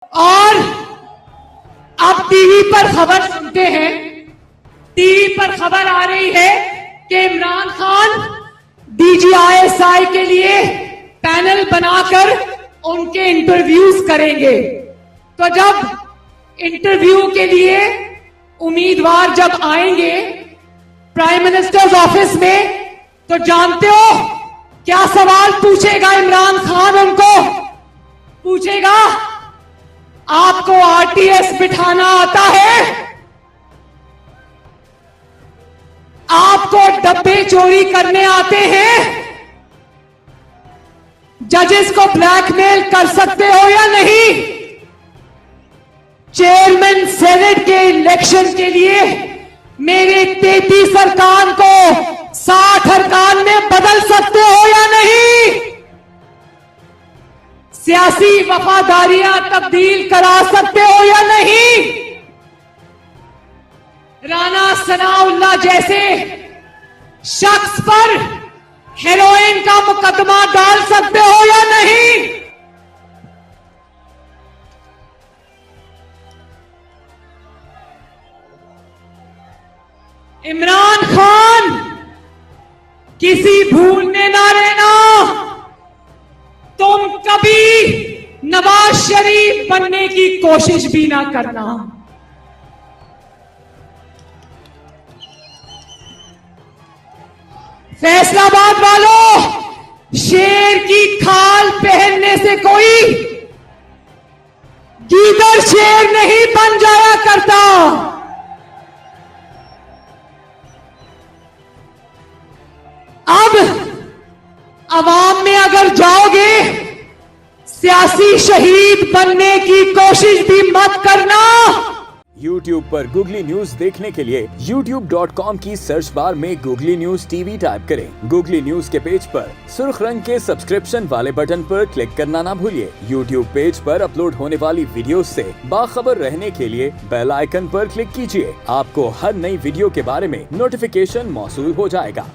और अब टीवी पर खबर सुनते हैं, टीवी पर खबर आ रही है कि इमरान खान डीजीआईएसआई के लिए पैनल बनाकर उनके इंटरव्यूज करेंगे। तो जब इंटरव्यू के लिए उम्मीदवार जब आएंगे प्राइम मिनिस्टर्स ऑफिस में, तो जानते हो क्या सवाल पूछेगा इमरान खान? उनको पूछेगा, आपको आरटीएस बिठाना आता है? आपको डब्बे चोरी करने आते हैं? जजेस को ब्लैकमेल कर सकते हो या नहीं? चेयरमैन सेनेट के इलेक्शन के लिए मेरे 33 अरकान को 60 अरकान में बदल सकते हो या नहीं? सियासी वफादारियां तब्दील करा सकते हो या नहीं? राना सनाउल्लाह जैसे शख्स पर हेरोइन का मुकदमा डाल सकते हो या नहीं? इमरान खान, किसी भूल में ना रहना, तुम कभी नवाज शरीफ बनने की कोशिश भी ना करना। फैसलाबाद वालों, शेर की खाल पहनने से कोई गीदड़ शेर नहीं बन जाया करता। अब अवाम में अगर जाओगे, सियासी शहीद बनने की कोशिश भी मत करना। YouTube पर गूगली न्यूज देखने के लिए youtube.com की सर्च बार में गूगली न्यूज टीवी टाइप करें। गूगली न्यूज के पेज पर सुर्ख रंग के सब्सक्रिप्शन वाले बटन पर क्लिक करना ना भूलिए। YouTube पेज पर अपलोड होने वाली वीडियो से बाखबर रहने के लिए बेल आइकन पर क्लिक कीजिए। आपको हर नई वीडियो के बारे में नोटिफिकेशन मौसूल हो जाएगा।